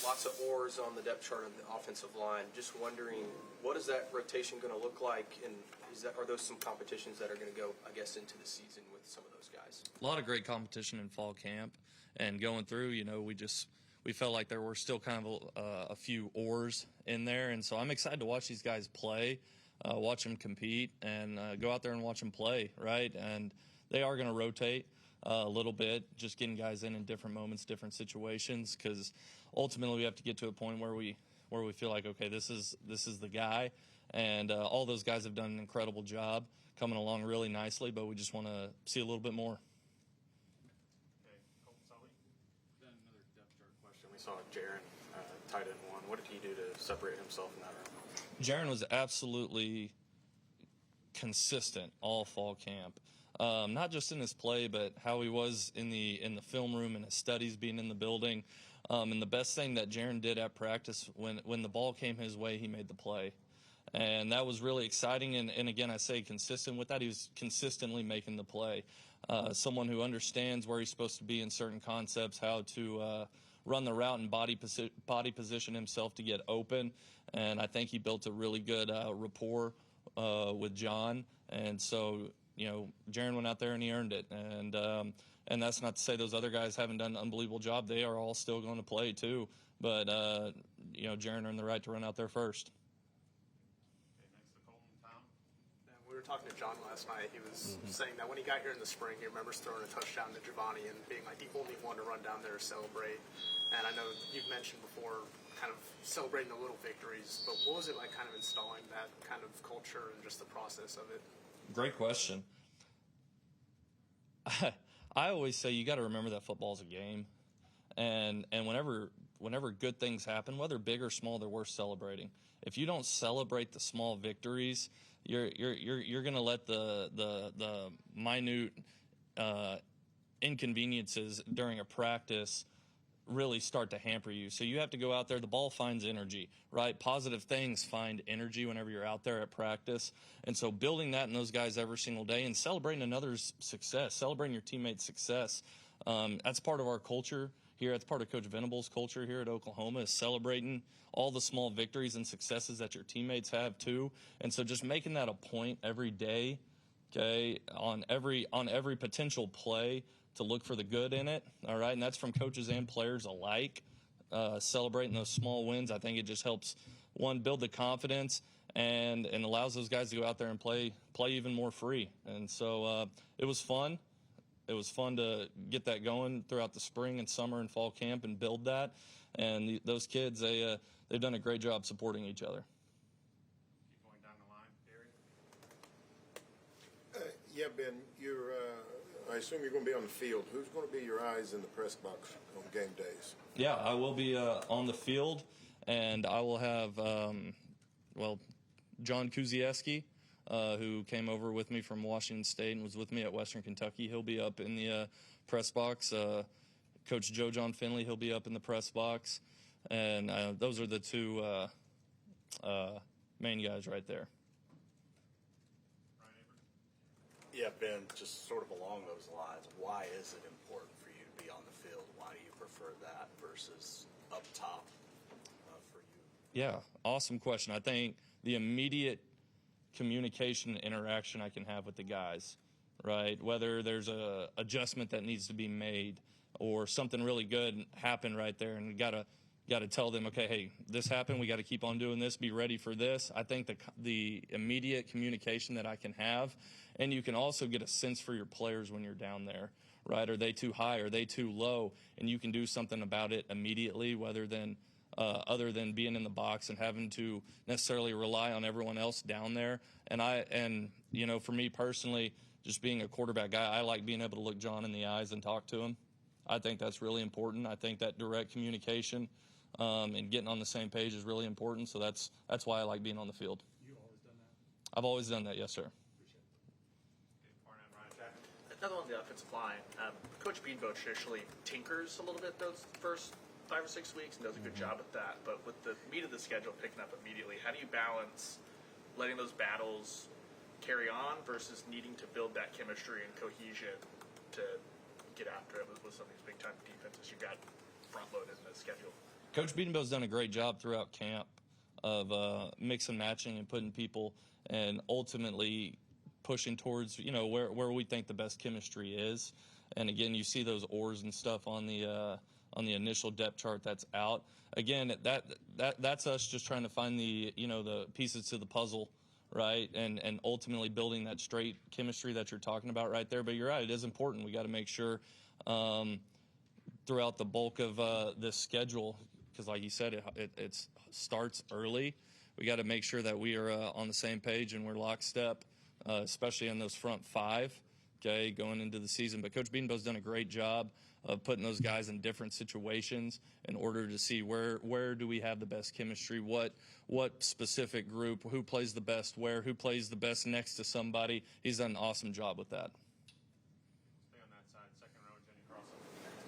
lots of oars on the depth chart of the offensive line. Just wondering, what is that rotation going to look like, and are those some competitions that are going to go, I guess, into the season with some of those guys? A lot of great competition in fall camp, and going through, we felt like there were still kind of a few oars in there, and so I'm excited to watch these guys play, watch them compete, and go out there and watch them play, right? And they are going to rotate a little bit, just getting guys in different moments, different situations, because ultimately we have to get to a point where we feel like, okay, this is the guy, and all those guys have done an incredible job coming along really nicely, but we just want to see a little bit more. Okay, Colton Sully. Then another depth chart question. We saw Jaron tight end one. What did he do to separate himself in that room? Jaron was absolutely consistent all fall camp. Not just in his play, but how he was in the film room and his studies, being in the building. And the best thing that Jaron did at practice, when the ball came his way, he made the play. And that was really exciting. And again, I say consistent with that. He was consistently making the play. Someone who understands where he's supposed to be in certain concepts, how to run the route and body position himself to get open. And I think he built a really good rapport with John. And so, Jaron went out there and he earned it. And that's not to say those other guys haven't done an unbelievable job. They are all still going to play too. But, Jaron earned the right to run out there first. Okay, next to Colton, Tom. We were talking to John last night. He was saying that when he got here in the spring, he remembers throwing a touchdown to Giovanni and being like the only one to run down there to celebrate. And I know you've mentioned before kind of celebrating the little victories, but what was it like kind of installing that kind of culture and just the process of it? Great question. I always say you got to remember that football's a game, and whenever good things happen, whether big or small, they're worth celebrating. If you don't celebrate the small victories, you're going to let the minute inconveniences during a practice really start to hamper you. So you have to go out there. The ball finds energy, right? Positive things find energy whenever you're out there at practice. And so building that in those guys every single day and celebrating another's success, celebrating your teammate's success, that's part of our culture here. That's part of Coach Venable's culture here at Oklahoma, is celebrating all the small victories and successes that your teammates have too. And so just making that a point every day, okay, on every potential play, to look for the good in it, all right? And that's from coaches and players alike, celebrating those small wins. I think it just helps, one, build the confidence and allows those guys to go out there and play even more free. And so it was fun. It was fun to get that going throughout the spring and summer and fall camp and build that. And those kids, they've done a great job supporting each other. Keep going down the line, Gary. Yeah, Ben, I assume you're going to be on the field. Who's going to be your eyes in the press box on game days? Yeah, I will be on the field, and I will have, John Kuzieski, who came over with me from Washington State and was with me at Western Kentucky. He'll be up in the press box. Coach Joe John Finley, he'll be up in the press box. And those are the two main guys right there. Yeah, Ben, just sort of along those lines, why is it important for you to be on the field? Why do you prefer that versus up top for you? Yeah, awesome question. I think the immediate communication and interaction I can have with the guys, right, whether there's a adjustment that needs to be made or something really good happened right there and got to tell them, okay, hey, this happened. We got to keep on doing this. Be ready for this. I think the immediate communication that I can have, and you can also get a sense for your players when you're down there, right? Are they too high? Are they too low? And you can do something about it immediately, other than being in the box and having to necessarily rely on everyone else down there. And for me personally, just being a quarterback guy, I like being able to look John in the eyes and talk to him. I think that's really important. I think that direct communication and getting on the same page is really important. So that's why I like being on the field. You always done that? I've always done that, yes, sir. Appreciate it. Okay, Ryan Jack. Another one on the offensive line. Coach Beanbo traditionally tinkers a little bit those first 5 or 6 weeks and does a good job at that. But with the meat of the schedule picking up immediately, how do you balance letting those battles carry on versus needing to build that chemistry and cohesion to get after it with some of these big-time defenses you got front-loaded in the schedule? Coach Beatonbell's done a great job throughout camp of mix and matching and putting people and ultimately pushing towards, where we think the best chemistry is. And again, you see those oars and stuff on the initial depth chart that's out. Again, that's us just trying to find the pieces to the puzzle, right? And ultimately building that straight chemistry that you're talking about right there. But you're right, it is important. We got to make sure throughout the bulk of this schedule, because like you said, it starts early. We got to make sure that we are on the same page and we're lockstep, especially in those front five, okay, going into the season. But Coach Beatonbell's done a great job of putting those guys in different situations in order to see where do we have the best chemistry, what specific group, who plays the best where, who plays the best next to somebody. He's done an awesome job with that. Stay on that side, second row, Jenny Carlson.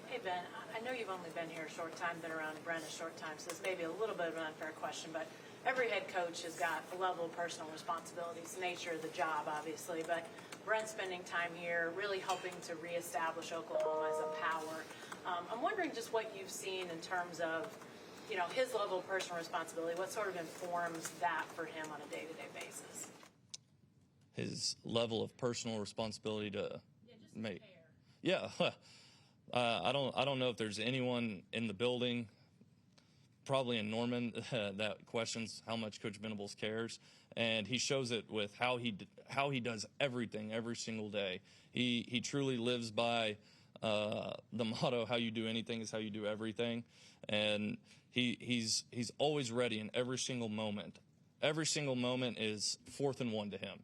Hey, Ben, I know you've only been here a short time, been around Brent a short time, so this may be a little bit of an unfair question, but every head coach has got a level of personal responsibility. It's the nature of the job, obviously, but Brent spending time here really helping to reestablish Oklahoma as a power. I'm wondering just what you've seen in terms of, his level of personal responsibility. What sort of informs that for him on a day-to-day basis? His level of personal responsibility to make. Care. Yeah. I don't know if there's anyone in the building, probably in Norman, that questions how much Coach Venables cares, and he shows it with how he does everything every single day. He truly lives by the motto, "How you do anything is how you do everything," and he's always ready in every single moment. Every single moment is 4th and 1 to him.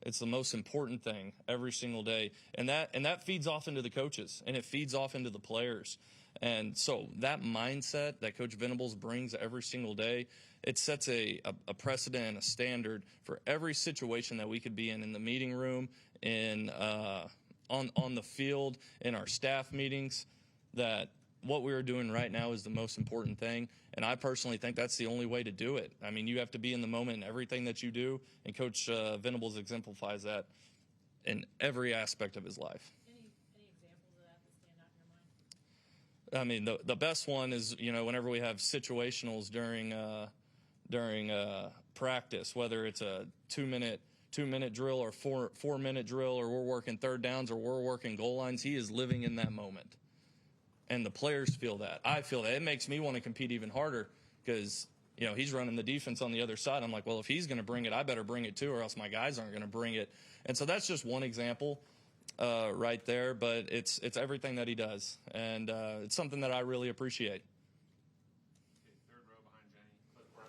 It's the most important thing every single day. And that feeds off into the coaches, and it feeds off into the players. And so that mindset that Coach Venables brings every single day, it sets a precedent and a standard for every situation that we could be in the meeting room, on the field, in our staff meetings, that what we are doing right now is the most important thing. And I personally think that's the only way to do it. I mean, you have to be in the moment in everything that you do, and Coach Venables exemplifies that in every aspect of his life. Any examples of that stand out in your mind? I mean, the best one is, whenever we have situationals during practice, whether it's a 2-minute drill or 4-minute drill, or we're working third downs or we're working goal lines, he is living in that moment. And the players feel that. I feel that. It makes me want to compete even harder because, he's running the defense on the other side. I'm like, well, if he's going to bring it, I better bring it too, or else my guys aren't going to bring it. And so that's just one example right there, but it's everything that he does. And it's something that I really appreciate. Okay, third row behind Jenny, Cliff Brown.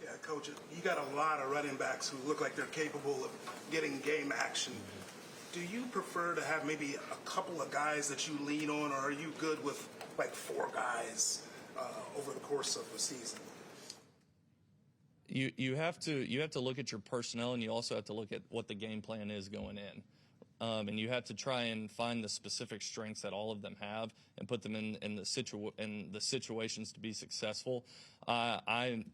Yeah, Coach, you got a lot of running backs who look like they're capable of getting game action. Do you prefer to have maybe a couple of guys that you lean on, or are you good with like 4 guys over the course of the season? You have to look at your personnel, and you also have to look at what the game plan is going in. And you have to try and find the specific strengths that all of them have and put them in the situations to be successful. I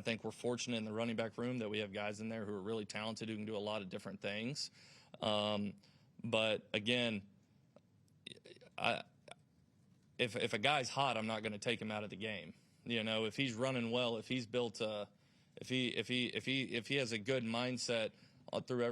think we're fortunate in the running back room that we have guys in there who are really talented, who can do a lot of different things. But again, if a guy's hot, I'm not going to take him out of the game. If he's running well, if he's built, if he has a good mindset through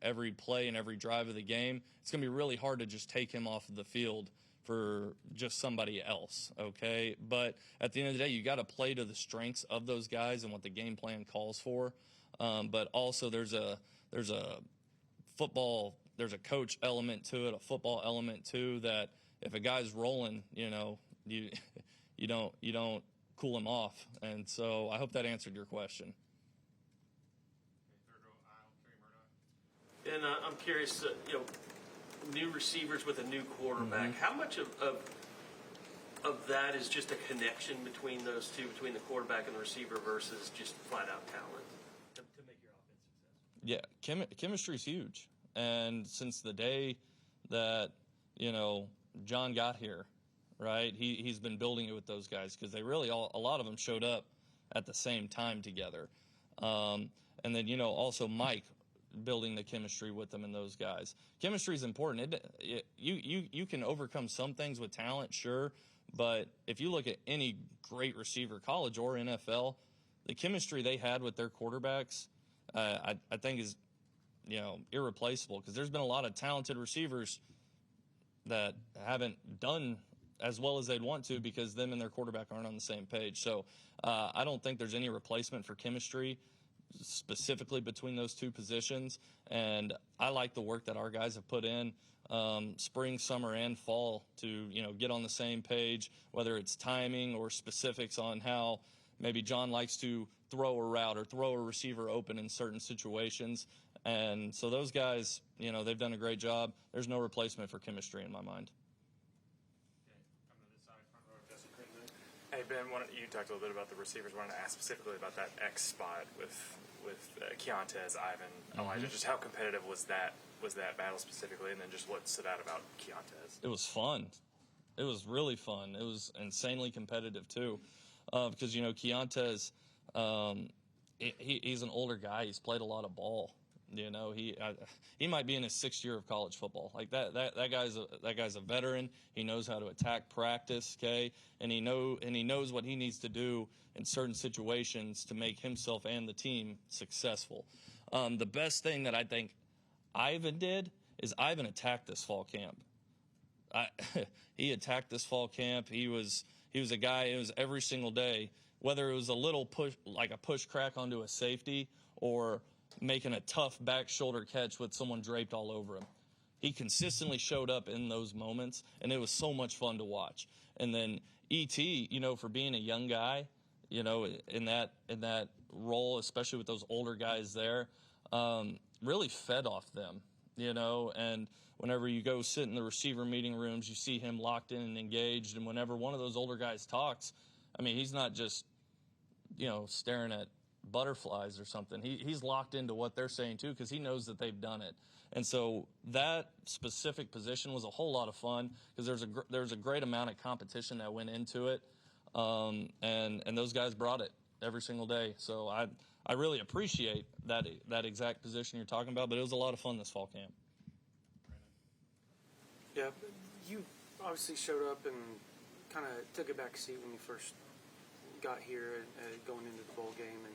every play and every drive of the game, it's going to be really hard to just take him off of the field for just somebody else. Okay, but at the end of the day, you got to play to the strengths of those guys and what the game plan calls for. But also there's a coach element to it, a football element too, that if a guy's rolling, you don't cool him off. And so I hope that answered your question. Okay, third row aisle, Terry Murdoch. And I'm curious, new receivers with a new quarterback, how much of that is just a connection between those two, between the quarterback and the receiver, versus just flat out talent to make your offense successful? Yeah, chemistry is huge. And since the day that, John got here, right, he's been building it with those guys, because they really a lot of them showed up at the same time together. And then, also Mike building the chemistry with them and those guys. Chemistry is important. You can overcome some things with talent, sure, But if you look at any great receiver, college or NFL, the chemistry they had with their quarterbacks, I think is, irreplaceable, because there's been a lot of talented receivers that haven't done as well as they'd want to because them and their quarterback aren't on the same page. So I don't think there's any replacement for chemistry specifically between those two positions. And I like the work that our guys have put in spring, summer, and fall to, get on the same page, whether it's timing or specifics on how maybe John likes to throw a route or throw a receiver open in certain situations. And so those guys, they've done a great job. There's no replacement for chemistry in my mind. Hey, Ben, you talked a little bit about the receivers. I wanted to ask specifically about that X spot with Keontez, Ivan, Elijah. Just how competitive was that battle specifically, and then just what stood out about Keontez? It was fun. It was really fun. It was insanely competitive too, because Keontez, he's an older guy. He's played a lot of ball. He might be in his 6th year of college football. Like that guy's a veteran. He knows how to attack practice, okay, and he knows what he needs to do in certain situations to make himself and the team successful. The best thing that I think Ivan did is Ivan attacked this fall camp. He attacked this fall camp. He was a guy. It was every single day, whether it was a little push, like a push crack onto a safety, or making a tough back shoulder catch with someone draped all over him. He consistently showed up in those moments, and it was so much fun to watch. And then E.T., for being a young guy, in that role, especially with those older guys there, really fed off them, and whenever you go sit in the receiver meeting rooms, you see him locked in and engaged. And whenever one of those older guys talks, he's not just, staring at butterflies or something. He's locked into what they're saying too, because he knows that they've done it. And so that specific position was a whole lot of fun, because there's a great amount of competition that went into it, and those guys brought it every single day. So I really appreciate that exact position you're talking about, but it was a lot of fun this fall camp. Yeah, you obviously showed up and kind of took a back seat when you first got here, going into the bowl game, and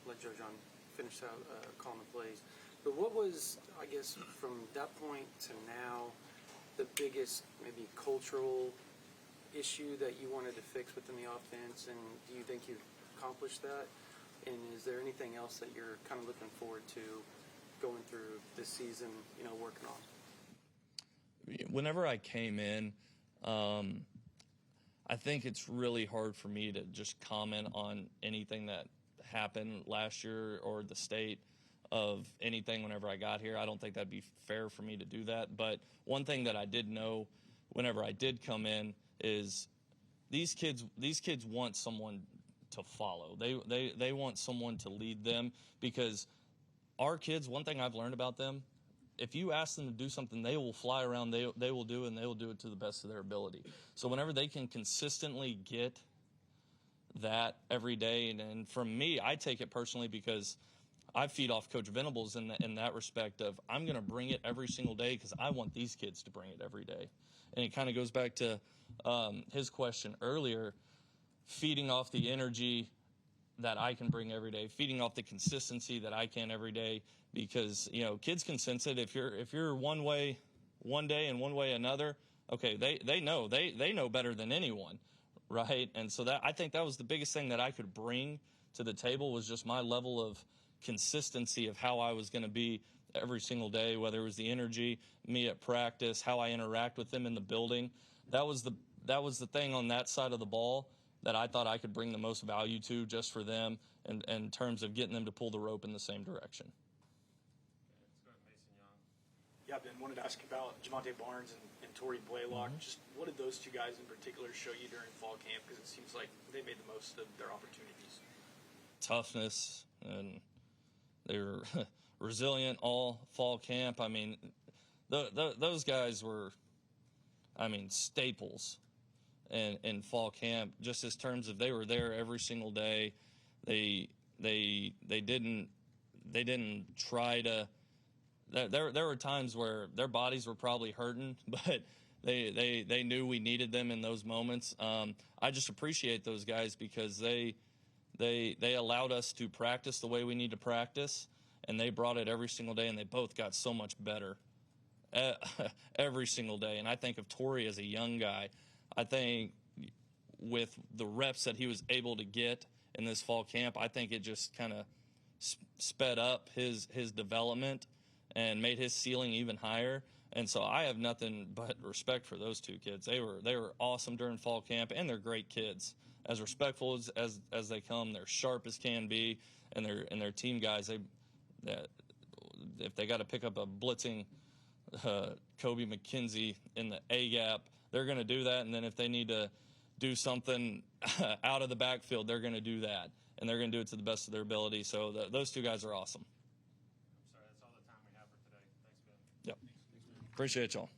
let Joe John finish out calling the plays. But what was, I guess, from that point to now, the biggest maybe cultural issue that you wanted to fix within the offense, and do you think you've accomplished that? And is there anything else that you're kind of looking forward to going through this season, working on? Whenever I came in, I think it's really hard for me to just comment on anything that happened last year or the state of anything whenever I got here. I don't think that'd be fair for me to do that. But one thing that I did know whenever I did come in is these kids want someone to follow. They want someone to lead them, because our kids, one thing I've learned about them, if you ask them to do something, they will fly around, they will do it, and they will do it to the best of their ability. So whenever they can consistently get that every day, and from me, I take it personally, because I feed off Coach Venables in that respect of, I'm going to bring it every single day because I want these kids to bring it every day. And it kind of goes back to his question earlier, feeding off the energy that I can bring every day, feeding off the consistency that I can every day, because kids can sense it. If you're one way one day and one way another, okay, they know better than anyone, right? And so I think that was the biggest thing that I could bring to the table, was just my level of consistency of how I was going to be every single day, whether it was the energy, me at practice, how I interact with them in the building. That was the thing on that side of the ball that I thought I could bring the most value to, just for them, and in terms of getting them to pull the rope in the same direction. Yeah, Ben, wanted to ask you about Javante Barnes and Torrey Blaylock. Just what did those two guys in particular show you during fall camp? Because it seems like they made the most of their opportunities. Toughness, and they were resilient all fall camp. Those guys were, staples in fall camp, just as terms of they were there every single day. They didn't try to. There were times where their bodies were probably hurting, but They knew we needed them in those moments. I just appreciate those guys because they allowed us to practice the way we need to practice, and they brought it every single day, and they both got so much better every single day. And I think of Torrey as a young guy. I think with the reps that he was able to get in this fall camp, I think it just kind of sped up his development and made his ceiling even higher. And so I have nothing but respect for those two kids. They were awesome during fall camp, and they're great kids. As respectful as they come, they're sharp as can be, and they're team guys. If they got to pick up a blitzing Kobe McKenzie in the A gap, they're going to do that. And then if they need to do something out of the backfield, they're going to do that, and they're going to do it to the best of their ability. So those two guys are awesome. Sorry, that's all the time we have for today. Thanks, Ben. Yep. Appreciate y'all.